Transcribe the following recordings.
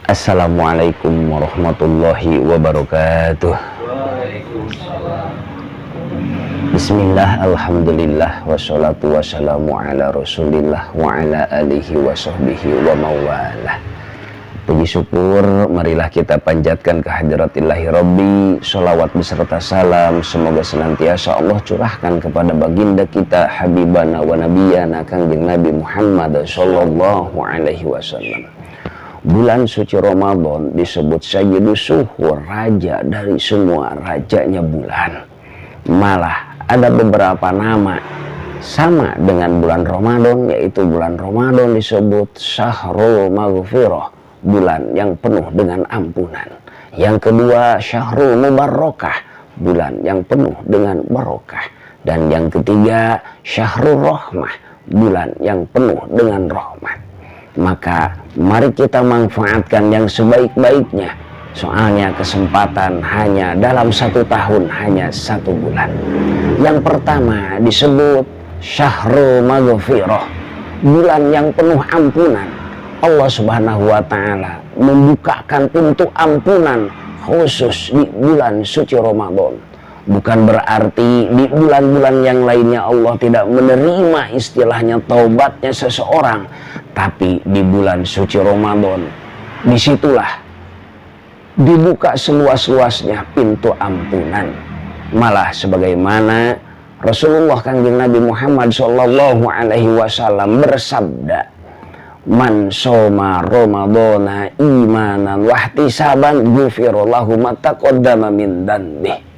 Assalamualaikum warahmatullahi wabarakatuh. Bismillah, alhamdulillah, wassalatu wassalamu ala rasulillah wa ala alihi wa sahbihi wa mawalah. Puji syukur marilah kita panjatkan kehadirat-Ilahi Rabbi. Sholawat beserta salam semoga senantiasa Allah curahkan kepada baginda kita habibana wa nabiyana Kangjeng Nabi Muhammad sallallahu alaihi wasallam. Bulan suci Ramadan disebut Sayyidus Syuhur, raja dari semua rajanya bulan. Malah ada beberapa nama sama dengan bulan Ramadan, yaitu bulan Ramadan disebut Syahrul Maghfirah, bulan yang penuh dengan ampunan. Yang kedua Syahrul Mubarakah, bulan yang penuh dengan barokah. Dan yang ketiga Syahrul Rahmah, bulan yang penuh dengan rahmat. Maka mari kita manfaatkan yang sebaik-baiknya. Soalnya kesempatan hanya dalam 1 tahun, hanya 1 bulan. Yang pertama disebut Syahrul Maghfirah, bulan yang penuh ampunan. Allah Subhanahu wa ta'ala membukakan pintu ampunan khusus di bulan suci Ramadan. Bukan berarti di bulan-bulan yang lainnya Allah tidak menerima istilahnya taubatnya seseorang. Tapi di bulan suci Ramadan, disitulah dibuka seluas-luasnya pintu ampunan. Malah sebagaimana Rasulullah Kangjeng Nabi Muhammad sallallahu alaihi wasallam bersabda, "Man shoma Ramadana imanan wahtisaban ghufira lahu ma taqaddama min dhanbihi."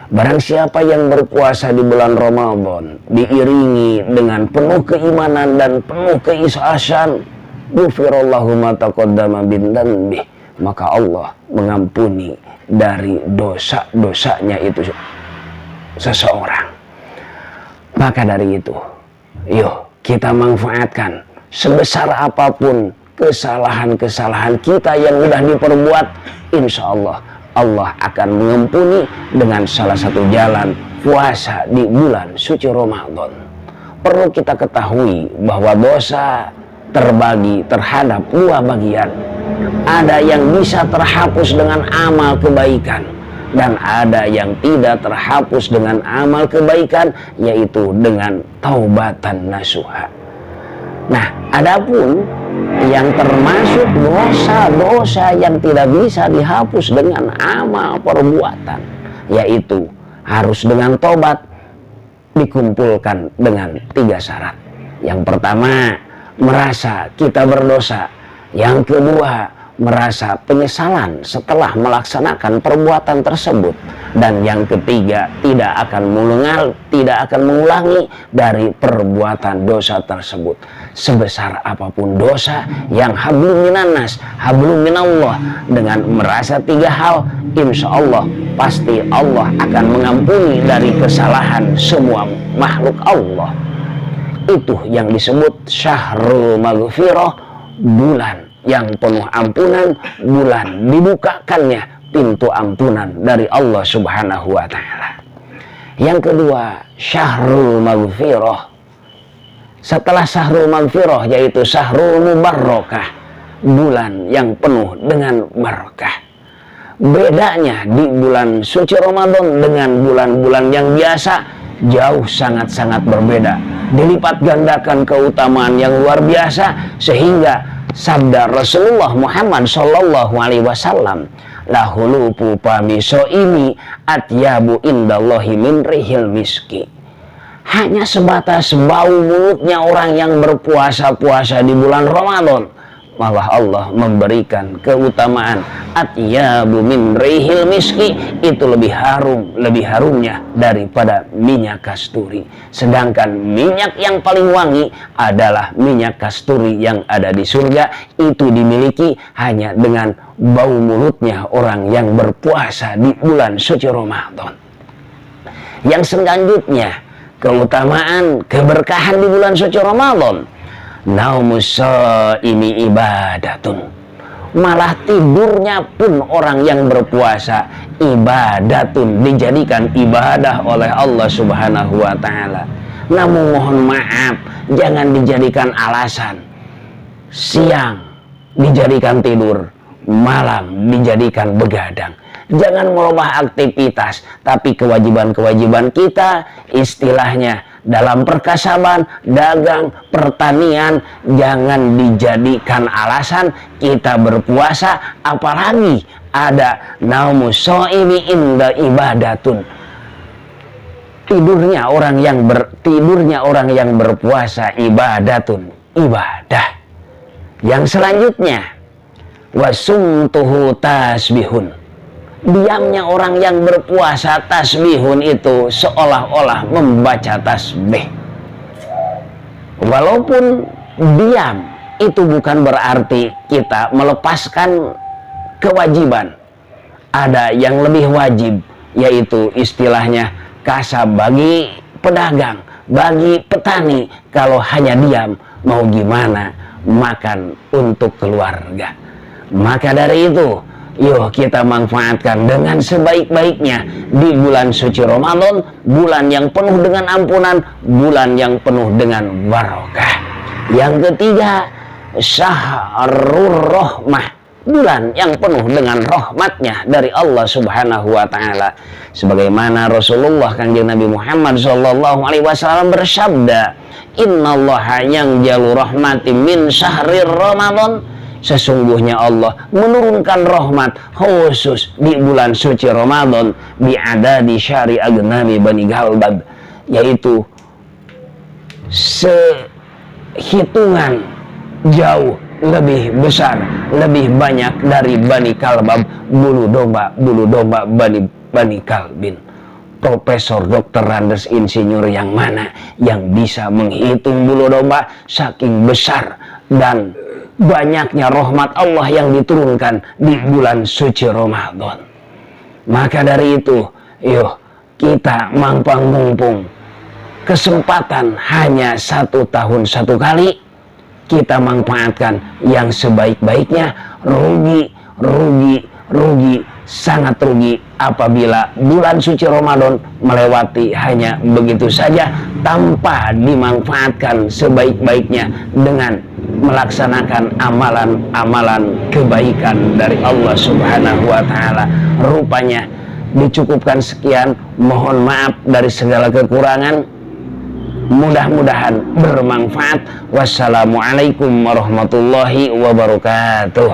Barang siapa yang berpuasa di bulan Ramadan diiringi dengan penuh keimanan dan penuh keikhlasan, ghufirallahu ma taqaddama min dhanbihi, maka Allah mengampuni dari dosa-dosanya itu seseorang. Maka dari itu, yuk kita manfaatkan sebesar apapun kesalahan-kesalahan kita yang sudah diperbuat, insya Allah Allah akan mengampuni dengan salah satu jalan puasa di bulan suci Ramadan. Perlu kita ketahui bahwa dosa terbagi terhadap 2 bagian. Ada yang bisa terhapus dengan amal kebaikan, dan ada yang tidak terhapus dengan amal kebaikan, yaitu dengan taubatan nasuha. Nah, adapun yang termasuk dosa-dosa yang tidak bisa dihapus dengan amal perbuatan, yaitu harus dengan tobat, dikumpulkan dengan 3 syarat. Yang pertama, merasa kita berdosa. Yang kedua, merasa penyesalan setelah melaksanakan perbuatan tersebut. Dan yang ketiga, tidak akan mengulangi dari perbuatan dosa tersebut. Sebesar apapun dosa yang hablum minanas, hablum minallah, dengan merasa 3 hal, insya Allah pasti Allah akan mengampuni dari kesalahan semua makhluk Allah. Itu yang disebut Syahrul Maghfirah, bulan yang penuh ampunan, bulan dibukakannya pintu ampunan dari Allah Subhanahu wa ta'ala. Yang kedua, Syahrul Maghfirah. Setelah Syahrul Maghfirah, yaitu Syahrul Mubarakah, bulan yang penuh dengan barakah. Bedanya di bulan suci Ramadan dengan bulan-bulan yang biasa jauh sangat-sangat berbeda. Dilipat gandakan keutamaan yang luar biasa, sehingga sabda Rasulullah Muhammad sallallahu alaihi wasallam, lahulupu pamiso ini atyabu indallahi min rihil miski. Hanya sebatas bau mulutnya orang yang berpuasa-puasa di bulan Ramadan, malah Allah memberikan keutamaan atyabu min rihil miski, itu lebih harum, lebih harumnya daripada minyak kasturi. Sedangkan minyak yang paling wangi adalah minyak kasturi yang ada di surga, itu dimiliki hanya dengan bau mulutnya orang yang berpuasa di bulan suci Ramadan. Yang selanjutnya, keutamaan keberkahan di bulan suci Ramadan, naumus shaimi ibadatun, malah tidurnya pun orang yang berpuasa ibadatun, dijadikan ibadah oleh Allah Subhanahu wa ta'ala. Namun mohon maaf, jangan dijadikan alasan. Siang dijadikan tidur, malam dijadikan begadang. Jangan merubah aktivitas, tapi kewajiban-kewajiban kita, istilahnya dalam perkasaban, dagang, pertanian, jangan dijadikan alasan kita berpuasa. Apalagi ada naumus shaimi inda ibadatun, tidurnya orang yang berpuasa ibadatun, ibadah. Yang selanjutnya, wasumtuhu tasbihun, diamnya orang yang berpuasa tasbihun itu seolah-olah membaca tasbih. Walaupun diam itu bukan berarti kita melepaskan kewajiban. Ada yang lebih wajib, yaitu istilahnya kasab bagi pedagang, bagi petani. Kalau hanya diam, mau gimana makan untuk keluarga. Maka dari itu, yuk kita manfaatkan dengan sebaik-baiknya di bulan suci Ramadan, bulan yang penuh dengan ampunan, bulan yang penuh dengan barokah. Yang ketiga, syahrul rahmah, bulan yang penuh dengan rahmatnya dari Allah Subhanahu wa ta'ala. Sebagaimana Rasulullah Kanjeng Nabi Muhammad SAW bersabda, innallaha yang jalu rahmati min syahrir Ramadan, sesungguhnya Allah menurunkan rahmat khusus di bulan suci Ramadan, bi'adadi syari agnami Bani Galbab, yaitu sehitungan jauh lebih besar, lebih banyak dari Bani Kalbab, bulu domba Bani Kalbin. Profesor Dr. Randes Insinyur yang mana yang bisa menghitung bulu domba, saking besar dan banyaknya rahmat Allah yang diturunkan di bulan suci Ramadan. Maka dari itu, yuk kita mumpung kesempatan hanya 1 tahun 1 kali, kita manfaatkan yang sebaik-baiknya. Rugi, sangat rugi apabila bulan suci Ramadan melewati hanya begitu saja tanpa dimanfaatkan sebaik-baiknya dengan melaksanakan amalan-amalan kebaikan dari Allah Subhanahu wa ta'ala. Rupanya dicukupkan sekian, mohon maaf dari segala kekurangan, mudah-mudahan bermanfaat. Wassalamualaikum warahmatullahi wabarakatuh.